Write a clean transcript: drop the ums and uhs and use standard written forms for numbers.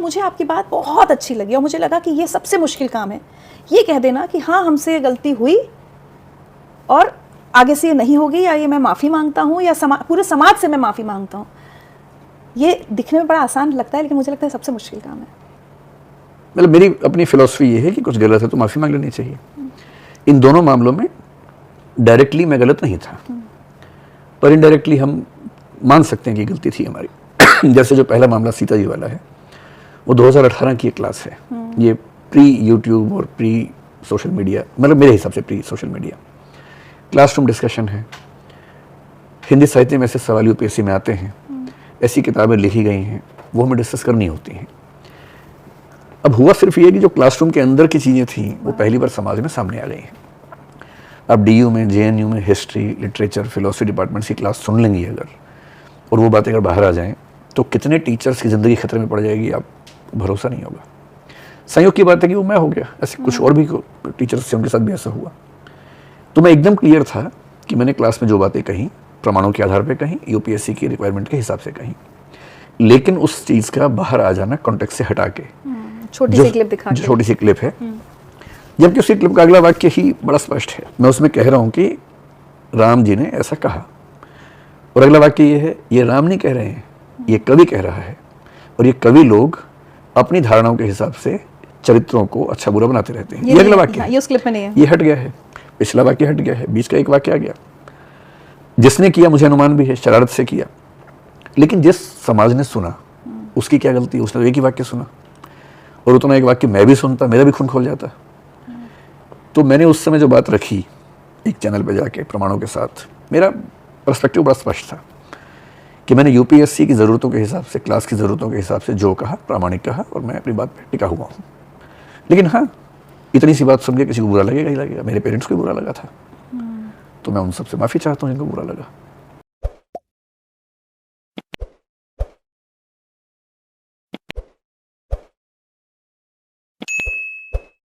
मुझे आपकी बात बहुत अच्छी लगी और मुझे लगा कि ये सबसे मुश्किल काम है, ये कह देना कि हाँ हमसे ये गलती हुई और आगे से ये नहीं होगी, या ये मैं माफ़ी मांगता हूँ, या पूरे समाज से मैं माफ़ी मांगता हूँ। ये दिखने में बड़ा आसान लगता है, लेकिन मुझे लगता है सबसे मुश्किल काम है। मतलब मेरी अपनी फिलॉसफी ये है कि कुछ गलत है तो माफ़ी मांग लेनी चाहिए। इन दोनों मामलों में डायरेक्टली मैं गलत नहीं था, पर इनडायरेक्टली हम मान सकते हैं कि गलती थी हमारी। जैसे जो पहला मामला सीता जी वाला है, वो 2018 की एक क्लास है। ये प्री यूट्यूब और प्री सोशल मीडिया, मतलब मेरे हिसाब से pre social media classroom discussion है। हिंदी साहित्य में ऐसे सवाल यूपीएससी में आते हैं, ऐसी किताबें लिखी गई हैं, वो हमें डिस्कस करनी होती हैं। अब हुआ सिर्फ ये कि जो क्लासरूम के अंदर की चीज़ें थी वो पहली बार समाज में सामने आ गई हैं। अब डीयू में, जेएनयू में हिस्ट्री, लिटरेचर, फिलोसफी डिपार्टमेंट्स की क्लास सुन लेंगी अगर, और वो बातें अगर बाहर आ जाएं, तो कितने टीचर्स की ज़िंदगी खतरे में पड़ जाएगी, आप भरोसा नहीं होगा। संयोग की बात है कि वो मैं हो गया, ऐसे कुछ और भी टीचर्स थे, उनके साथ भी ऐसा हुआ। तो मैं एकदम क्लियर था कि मैंने क्लास में जो बातें कहीं प्रमाणों के आधार पर कहीं, यूपीएससी की रिक्वायरमेंट के हिसाब से कहीं, लेकिन उस चीज़ का बाहर आ जाना कॉन्टेक्स्ट से हटा के, छोटी सी क्लिप दिखा के, छोटी सी क्लिप है, जबकि उसी क्लिप का अगला वाक्य ही बड़ा स्पष्ट है। मैं उसमें कह रहा हूँ कि राम जी ने ऐसा कहा, और अगला वाक्य ये है, ये राम नहीं कह रहे हैं, ये कवि कह रहा है, और ये कवि लोग अपनी धारणाओं के हिसाब से चरित्रों को अच्छा बुरा बनाते रहते हैं। ये अगला वाक्य है, ये उस क्लिप में नहीं है, ये हट गया है, पिछला वाक्य हट गया है, बीच का एक वाक्य आ गया। जिसने किया मुझे अनुमान भी है, शरारत से किया, लेकिन जिस समाज ने सुना उसकी क्या गलती है? उसने तो एक ही वाक्य सुना, और उतना एक वाक्य मैं भी सुनता, मेरा भी खून खोल जाता। तो मैंने उस समय जो बात रखी एक चैनल पे जाके प्रमाणों के साथ, मेरा पर्सपेक्टिव बड़ा स्पष्ट था कि मैंने यूपीएससी की ज़रूरतों के हिसाब से, क्लास की ज़रूरतों के हिसाब से जो कहा प्रामाणिक कहा, और मैं अपनी बात पे टिका हुआ हूँ। लेकिन हाँ, इतनी सी बात सुन के किसी को बुरा लगेगा ही लगेगा। मेरे पेरेंट्स को बुरा लगा था, तो मैं उन सबसे माफ़ी चाहता हूँ जिनको बुरा लगा।